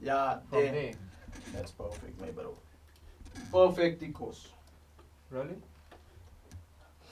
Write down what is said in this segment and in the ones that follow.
Ja, there. That's perfect, my bro. Perfect equals. Really?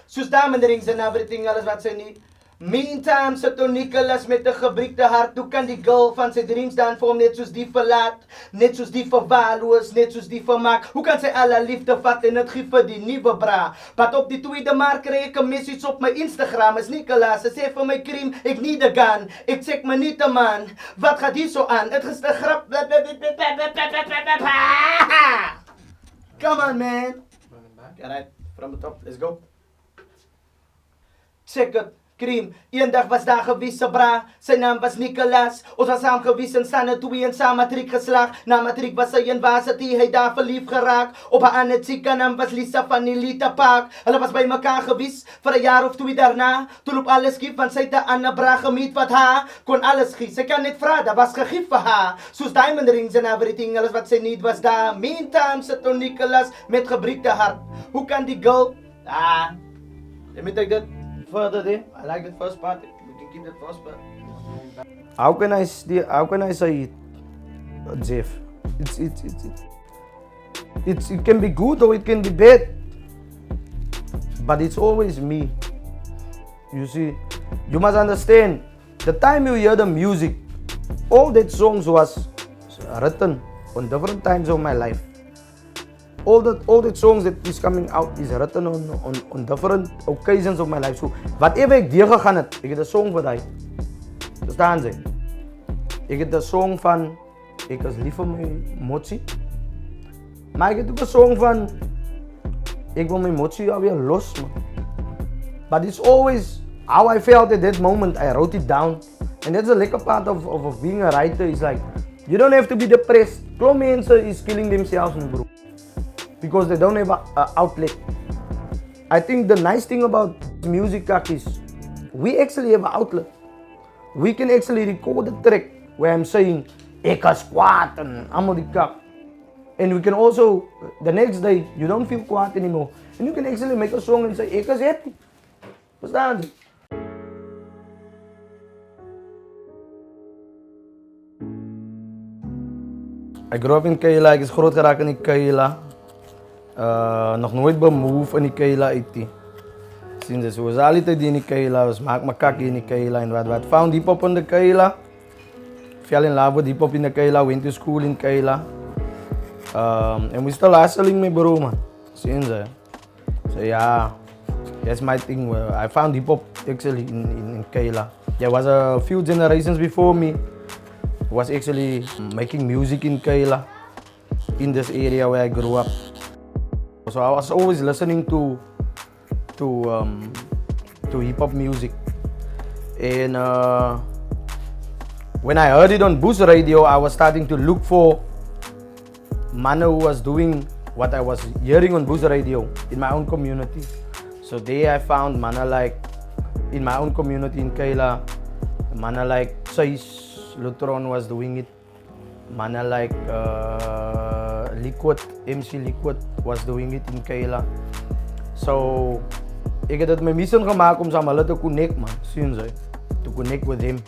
Soos dames en everything, alles wat sy nie. Meantime sit toe Nicholas met 'n gebreekte hart. Hoe kan die girl van sy dreams dan vir hom net soos die verlaat? Net soos die verwaarloos, net soos die vermaak. Hoe kan sy alle liefde vat en dit gee vir die nuwe bra? Wat op die tweede mark kry ek 'n message op my Instagram is Nicholas. Sy sê vir my cream, ek need a gun. Ek check my nie te man. Wat gaat hier so aan? Dit is 'n grap. Come on, man. Alright, from the top, let's go. Check it. Cream, eendag was daar gewees 'n bra, sy naam was Nicholas. Ons was saam gewees in Sanne 2 en saam matriek geslaag. Na matriek was sy in varsity, hy daar verlief geraak. Op 'n ander chica naam was Lisa van die Lita Park. Hulle was by mekaar gewees vir 'n jaar of 2 daarna. Toe loop alles skief van sy te ander bra gemiet wat haar kon alles gee. Sy kan net vra, daar was gegee vir haar. Soos diamond rings and everything, alles wat sy need was daar. Meantime sit on Nicholas met gebreekte hart. Hoe kan die girl? Let me take that further there. I like the first part. We can keep that first part. How can I say it, Jeff? It can be good or it can be bad. But it's always me. You see, you must understand, the time you hear the music, all that songs was written on different times of my life. All the songs that is coming out is written on different occasions of my life. So whatever ek deur gegaan het, ek het 'n song vir daai. Verstaan jy? Ek het 'n song van ek is lief vir my motsie. Maar ek het ook 'n song van ek wil my motsie alweer los, man. But it's always how I felt at that moment. I wrote it down. And that's the lekker part of being a writer is like, you don't have to be depressed. Klomp mense is killing themselves, bro. Because they don't have an outlet. I think the nice thing about music is we actually have an outlet. We can actually record a track where I'm saying ek is kwaad en almal die kak. And we can also, the next day, you don't feel kwaad anymore. And you can actually make a song and say ek is happy. Verstaan jy? I grew up in Kaila, ek is groot geraak in die Kaila. Nog nooit bemove in die Kaila uit nie. Sien jy, so was altyd in die Kaila, was maak my kakkie in die Kaila en wat. Found hip hop in the Kaila. Fell in love with hip hop in the Kaila, went to school in Kaila. And we still hustling, my bro, man. Sien jy. So yeah, that's my thing. I found hip hop actually in Kaila. There was a few generations before me was actually making music in Kaila, in this area where I grew up. So I was always listening to hip hop music, and when I heard it on Boost Radio, I was starting to look for man who was doing what I was hearing on Boost Radio in my own community. So there I found man like in my own community in Kaila, man like Sais Lutron was doing it, man like Liquid, emcee Liquid was doing it in Kaila. So ek het dit my mission gemaak om saam hulle te connect, man. Sien jy? To connect with them.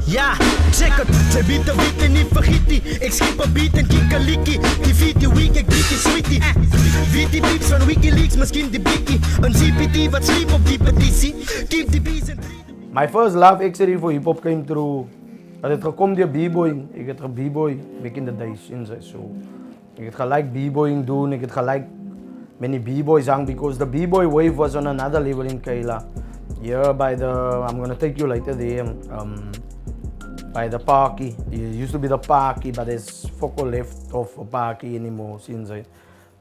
Ja, check it. Sy beat en nie vergiet nie. Ek skip 'n beat en kick 'n likkie. Die video week ek bietjie sweetie. Weet die beats van WikiLeaks, miskien die bikkie. 'n GPT wat sleep op die petisie. Keep the beats and My first love actually for hip hop came through. Het gekom deur b-boying. Ek het b-boy back in the days, sien jy? So ek het gelijk b-boying doen, ek het gelijk met die b-boys hang, because the b-boy wave was on another level in Kaila. Here by the, I'm gonna take you later there, by the parky. It used to be the parky, but there's focal left of a parky anymore, since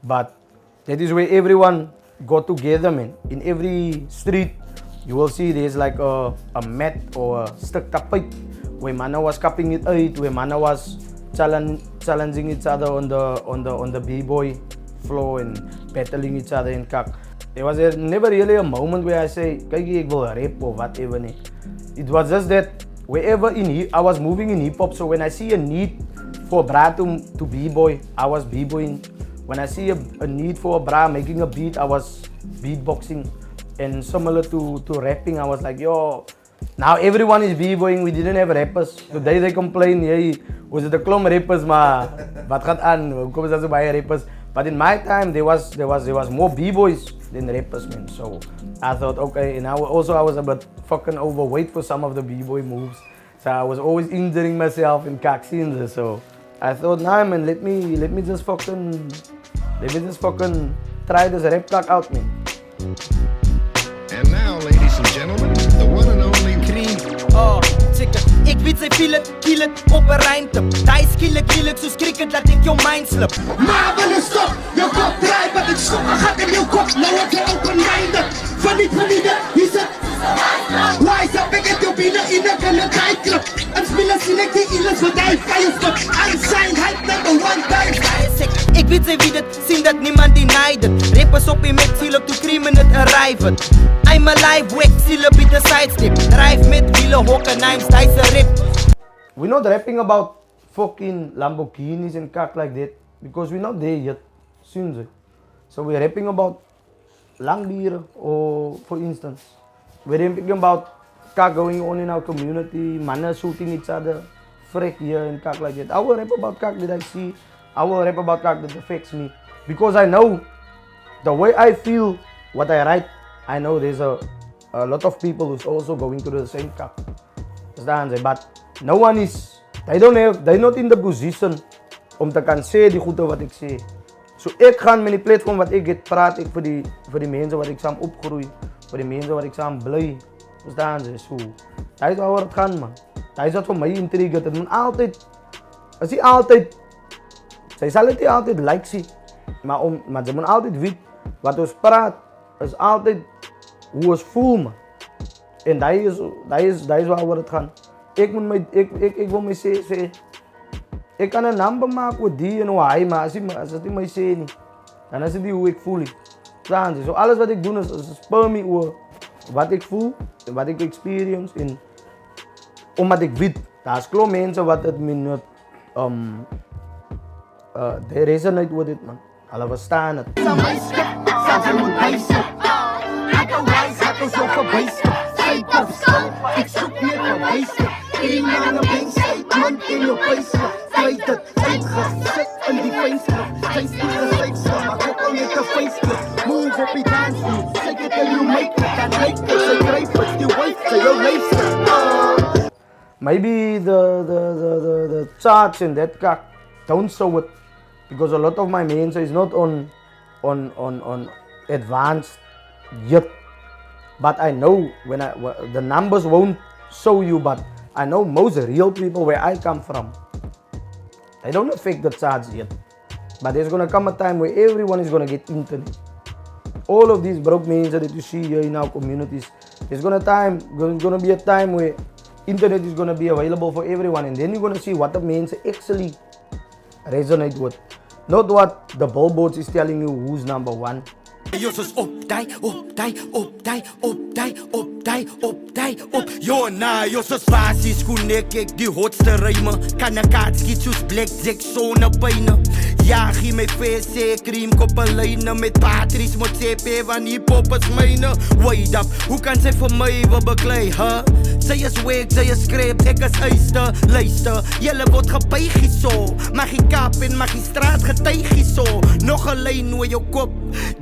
but that is where everyone got together, man. In every street, you will see there's like a mat or a stuk tapijt, where mana was cupping it out, where mana was challenging each other on the b-boy floor and battling each other in kak. There was never really a moment where I say, "Kijk, ek wil rap or whatever." It was just that wherever I was moving in hip hop, so when I see a need for a bra to b-boy, I was b-boying. When I see a need for a bra making a beat, I was beatboxing. And similar to rapping, I was like, yo, Now everyone is b-boying, we didn't have rappers. Today they complain, hey, was it a klom rappers, maar wat gaat aan? Hoekom is daar so baie rappers? But in my time, there was more b-boys than rappers, man. So I thought, okay, and I was a bit fucking overweight for some of the b-boy moves. So I was always injuring myself in kak scenes. So I thought, nah, man, let me just fucking try this rap kak out, man. And now, ladies and gentlemen, the one and only Cream. Oh, check it. Ik weet sy feel it, kill it op 'n ruimte. Daai skielik soos cricket laat ek jou mind slip. Maar wil stop, jou kop draai, wat ek skop, gat in jou kop, nou ek jou open-minded. Van die, hier sit. Wise up, ek het jou binnen in 'n kijk. En spelen sien ek die illes wat hy vijf stop. Unsigned, hype number 1 time. Ik weet sy wie dit, sien dat niemand deny dit. Rappers op die met ziel op toe cream en het arrive it. I'm alive, wek, ziel op die sidestep. Drive met wielen, hokken, names, die is rip. We're not rapping about fucking Lamborghinis and kak like that because we're not there yet, soon. So we're rapping about langbieren, or for instance, we're rapping about kak going on in our community, mannen shooting each other, freak here and kak like that. I will rap about kak that I see, I will rap about kak that affects me because I know the way I feel, what I write, I know there's a lot of people who's also going through the same kak. But no one is, they're not in the position om te kan sê die goede wat ek sê. So ek gaan met die platform wat ek het, praat ek vir die mense wat ek saam opgroei, vir die mense wat ek saam bly. Verstaan jy? So, dat is waar het gaan, man. Dat is wat vir my intrigue. Het moet altyd, sy sal het nie altyd like sê, maar sy moet altyd weet, wat ons praat, is altyd hoe ons voel, man. En dat is waar het gaan. Ik wil mij sê, ik kan een number maken met die en hoe hij, maar als het niet mij sê niet, dan is het niet hoe ik voel. So alles wat ik doe is spur me over wat ik voel, en wat ik experience, en omdat ik weet, daar is klop mensen wat het me niet, they resonate with it, man. Alle verstaan het. Ik zoek meer bewijzen. Eén aan een been, statement in je face. Feit het, uitgezet in die fijnschrift. Zijn spieren steeds, maar ook al niet de facelift. Move op die dansvloer, zeg het en you make it. Dan lijkt het, zij grijpt het, die wife, zij jou leeft. Maybe the charts in that kak don't show it because a lot of my mensen is not on advanced yet. But I know the numbers won't show you, but I know most real people where I come from, they don't affect the charts yet. But there's gonna come a time where everyone is gonna get internet. All of these broke mensen that you see here in our communities, there's gonna be a time where internet is gonna be available for everyone, and then you're gonna see what the mensen actually resonate with. Not what the billboards is telling you who's number one. Jos is op. Jo, na, jos is basis, konek ek die hotste ryme. Kan ek kaatskiet soos blackjack, sone pyne. Ja, gie my face, sê cream, koppelijne. Met batteries, moet sê, pe, van hiphop is myne. Wait up, hoe kan sy vir my wil beklei, huh? Sy is weak, sy is skreep, ek is uister. Luister, jylle word gebuig hierso. Mag die kap en mag die straat getuig hierso. Nog een lijn oor jou kop,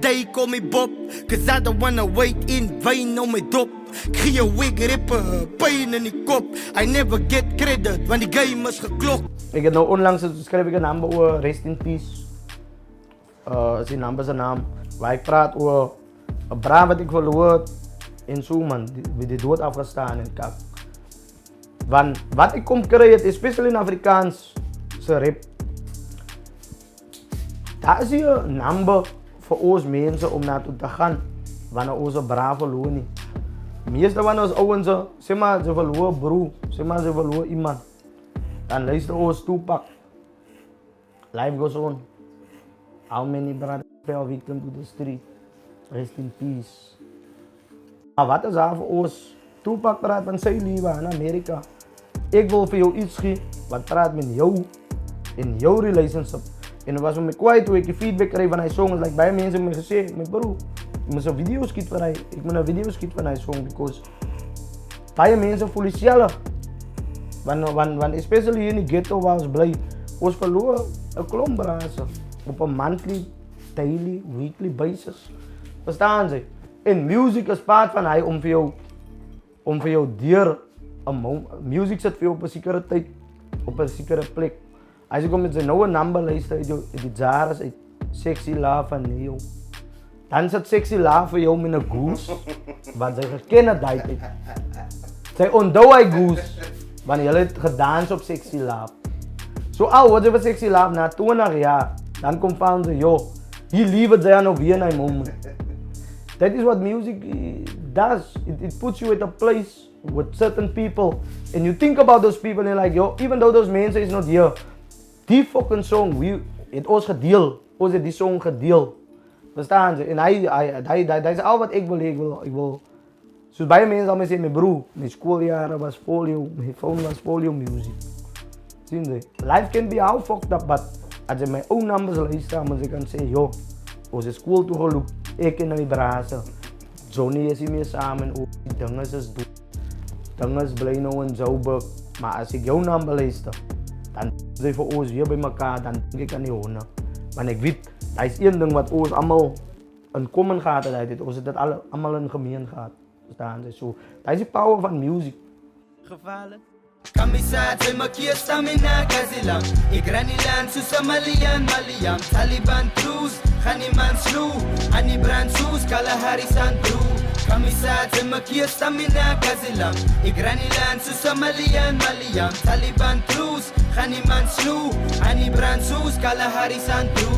die call me Bob, cause I don't wanna wait in vain on my dop. Gee jou wig rippen, pijn in die kop. I never get credit, want die game is geklok. Ik heb nou onlangs schreef ik een nummer over Rest in Peace. Is die nummer zijn naam. Waar ik praat over een braaf wat ik verloor in zo, man. Wie die dood afgestaan in kak. Want wat ik kom krijgen, especially in Afrikaans, zijn rap. Dat is hier een nummer voor ons mensen om naartoe te gaan. Wanneer onze braaf verloren niet. Meestal wanneer ons ouwens, zeg maar, ze verloren broer, zeg maar, ze verloren iemand. Dan luister ons Tupac. Life goes on. How many brothers fell victim to the street? Rest in peace. Maar wat is daar voor ons? Tupac praat van zijn leven in Amerika. Ik wil voor jou iets geven wat praat met jou in jouw relationship. En het was me kwijt hoe ik die feedback kreeg van hij song. Like bij mensen hebben me gezegd, mijn bro, ik moet een video schieten van hij. Ik moet een video schieten van hij song because baie mense voel dieselfde. Want especially hier in die ghetto waar ons bly, ons verloor 'n klomp brase op 'n monthly, daily, weekly basis. Verstaan jy? En music is part van hy om vir jou deur 'n music sit vir jou op 'n sekere tyd, op 'n sekere plek. As jy kom met sy nou 'n number luister uit die jaren uit Sexy Love van Neo. Dan sit Sexy Love vir jou met 'n goose, wat sy geken het daai tyd. Sy onthou hy goose, want hy het gedans op Sexy Love. So wat jy vir Sexy Love na 20 jaar, dan kom van sy, hier leave sy nog weer in hy moment. That is what music does. It puts you at a place with certain people, and you think about those people and you're like, even though those men is not here, die fucking song, het ons gedeel, ons het die song gedeel. Verstaan jy? En hy is al wat ek wil. Soos baie mense al my sê, my broer, my skooljare was vol jou, my phone was vol jou music. Sien jy? Life can be how fucked up, but as jy my own numbers luister, moet ek kan sê, ons is school toe geloop, ek en my brase, Johnny is hier mee samen, die dinges is dood, dinges bly nou in Joburg, maar as ek jou number luister, dan is hy vir ons weer by mekaar, dan denk ek aan die honde. Want ek weet, daar is een ding wat ons allemaal in common gehad het, ons het dit allemaal in gemeen gehad. Verstaan jy? So, daar is die power van music. Gevallen. Kamisat sy makia stamina kazilam Igranilan susamalian maliam Taliban cruise, Ghaniman slew Ani brand soes, Kalahari Sandru Kamisat sy makia stamina kazilam Igranilan susamalian maliam Taliban cruise, Ghaniman slew Ani brand soes, Kalahari Sandru.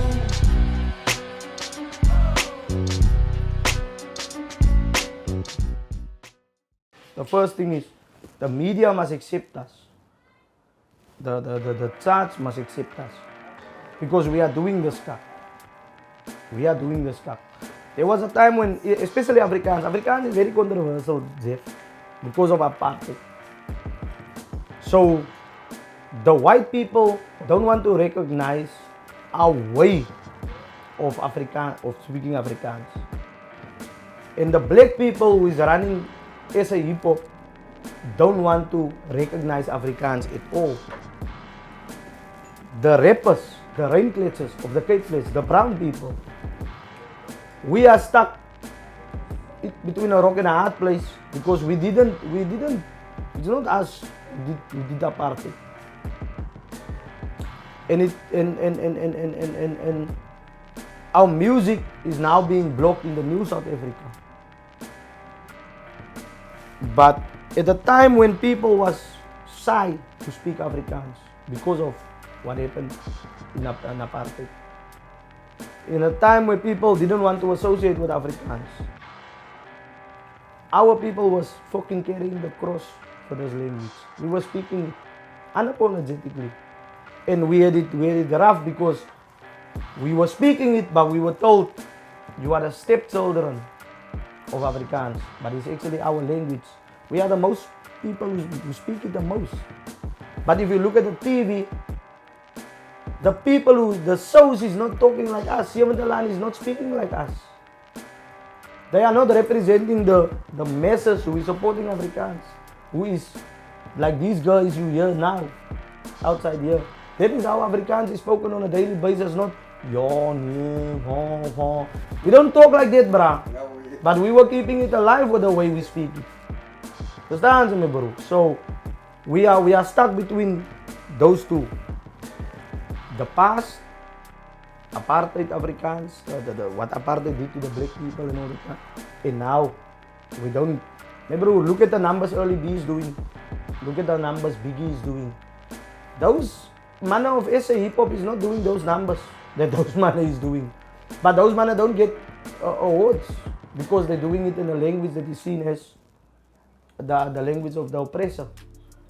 The first thing is, the media must accept us. The church must accept us. Because we are doing this stuff. We are doing this stuff. There was a time when, especially Afrikaans is very controversial, Jeff, because of apartheid. So, the white people don't want to recognize our way of speaking Afrikaans. And the black people who is running as a hip-hop don't want to recognize Afrikaans at all. The rappers, the rainclaters of the Cape Place, the brown people, we are stuck between a rock and a hard place because it's not us who did apartheid. And our music is now being blocked in the New South Africa. But at the time when people was shy to speak Afrikaans because of what happened in apartheid. In a time where people didn't want to associate with Afrikaans. Our people was fucking carrying the cross for this language. We were speaking it unapologetically. And we had it rough because we were speaking it, but we were told, you are the stepchildren of Afrikaans, but it's actually our language. We are the most people who speak it the most. But if you look at the TV, the people the shows is not talking like us. Yemendalan is not speaking like us. They are not representing the masses who is supporting Afrikaans, who is like these guys you hear now, outside here. That is how Afrikaans is spoken on a daily basis, not we don't talk like that, brah. But we were keeping it alive with the way we speak it. Understand me, bro? So we are stuck between those two. The past, apartheid Afrikaans, what apartheid did to the black people and all that. And now we don't. Hey, bro, look at the numbers Early B is doing. Look at the numbers Biggie is doing. Those man of SA hip hop is not doing those numbers that those man is doing. But those man don't get awards because they're doing it in a language that is seen as the language of the oppressor.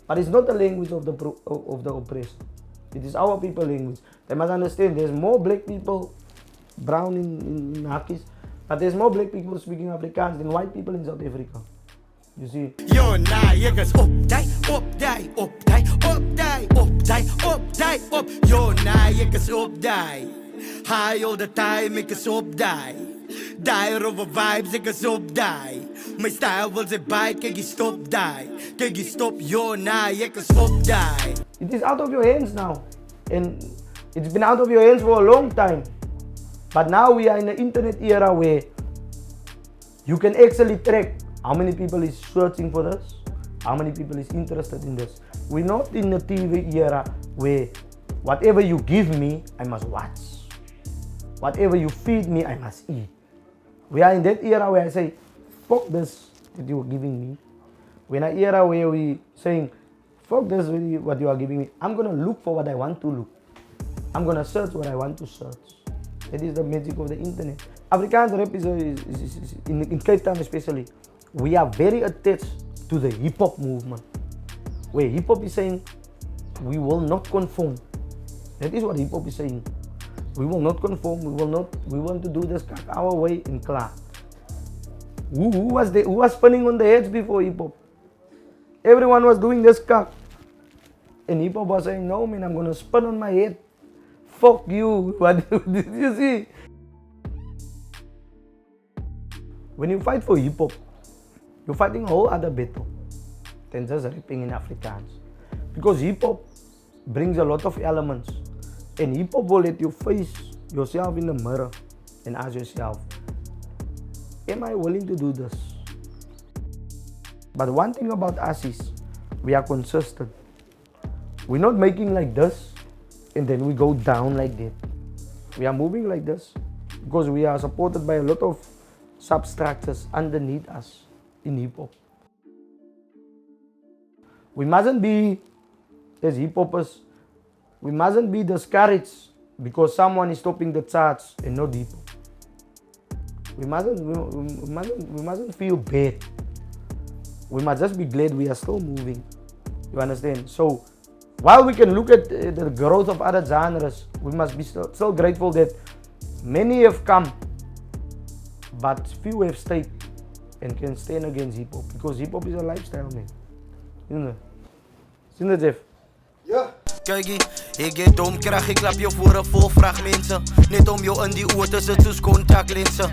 But it's not the language of the oppressor. It is our people language. They must understand there's more black people, brown in Hakis, but there's more black people speaking Afrikaans than white people in South Africa. You see? Yo, nah, ek is op die. Yo, nah, ek is op die. High all the time, ek is op die. Die over vibes, ek is op die. My style wil sy baie, kyk jy stop die. Kyk jy stop, yo, nah, ek is op die. It is out of your hands now. And it's been out of your hands for a long time. But now we are in the internet era where you can actually track how many people is searching for this, how many people is interested in this. We're not in the TV era where whatever you give me, I must watch. Whatever you feed me, I must eat. We are in that era where I say, fuck this that you are giving me. We're in an era where we saying, fuck this what you are giving me. I'm gonna look for what I want to look. I'm gonna search what I want to search. That is the magic of the internet. Afrikaans rap is in Cape Town especially. We are very attached to the hip hop movement. Where hip hop is saying, we will not conform. That is what hip hop is saying. We will not conform. We want to do this our way in class. Who was spinning on the heads before hip hop? Everyone was doing this cock. And hip hop was saying, no man, I'm gonna spin on my head. Fuck you. What did you see? When you fight for hip hop, you're fighting a whole other battle than just rapping in Afrikaans. Because hip hop brings a lot of elements. And hip hop will let you face yourself in the mirror and ask yourself, am I willing to do this? But one thing about us is, we are consistent. We're not making like this and then we go down like that. We are moving like this because we are supported by a lot of substructures underneath us in hip hop. We mustn't be, as hip hoppers, we mustn't be discouraged because someone is topping the charts and not hip hop. We mustn't feel bad. We must just be glad we are still moving. You understand? So, while we can look at the growth of other genres, we must be still grateful that many have come, but few have stayed and can stand against hip hop because hip hop is a lifestyle, man. You know? Sien dit, Jeff? Ja. Kykie, ek het domkrag, ek klap jou voor 'n vol vrag mense. Net om jou in die oë te sit soos kontaklense.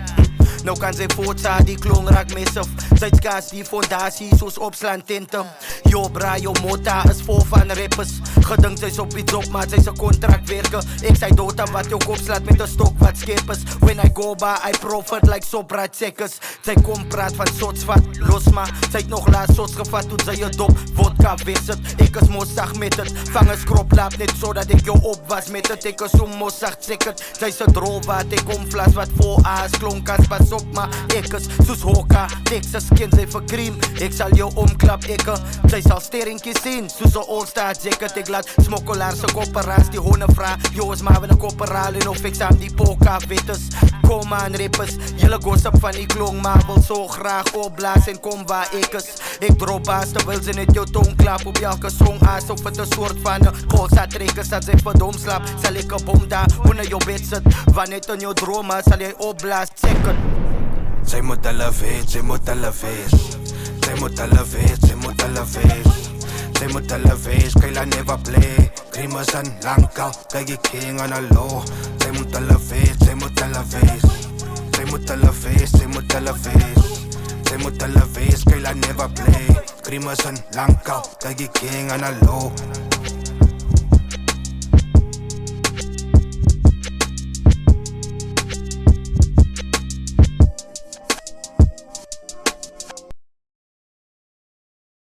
Nou kan sy voortsaat die klong raak messif. Sy't skaars die fondasie soos opslaan tente. Jo bra, jou mota is vol van rappers. Gedink sy's op iets op, maar sy's 'n kontrakwerker. Ek sy dota wat jou kop slaat met 'n stok wat skep is. When I go by, I profit like sopra checkers. Sy kom praat van sots vat, los maar. Sy't nog laas sots gevat toe sy 'n dop vodka wegsit. Ek is mossag met dit. Vang 'n skroplaap net sodat ek jou opwas met dit. Ek is so mossag check it. Sy's 'n drol wat ek kom vlas wat voor aas klonk as pas op maar ek is soos Hoka, Texas ken sy vir cream. Ek sal jou omklap ekke. Sy sal sterentjies sien soos 'n all-star jacket. Ek laat smokkelaar se kopperaars die honde vra. Jou is maar weer 'n kopperaal en of ek saam die poka wetes. Kom aan rappers, julle gossip van die klong maar wil so graag opblaas en kom waar ek is. Ek drop baas terwyl sy net jou tong klap op elke song asof het 'n soort van 'n polsa trekker dat sy verdom slap. Sal ek 'n bom daar onder jou bed sit. Wanneer in jou drome sal jy opblaas, check it. Sy moet hulle weet, sy moet hulle wees. Sy moet hulle weet, sy moet hulle wees. Sy moet hulle wees, Kyla never play. Grimas en Lankal, kyk die king aan 'n law. Sy moet hulle weet, sy moet hulle wees. Sy moet hulle wees, sy moet hulle wees. Sy moet hulle wees, Kyla never play. Grimas en Lankal, kyk die king aan 'n law.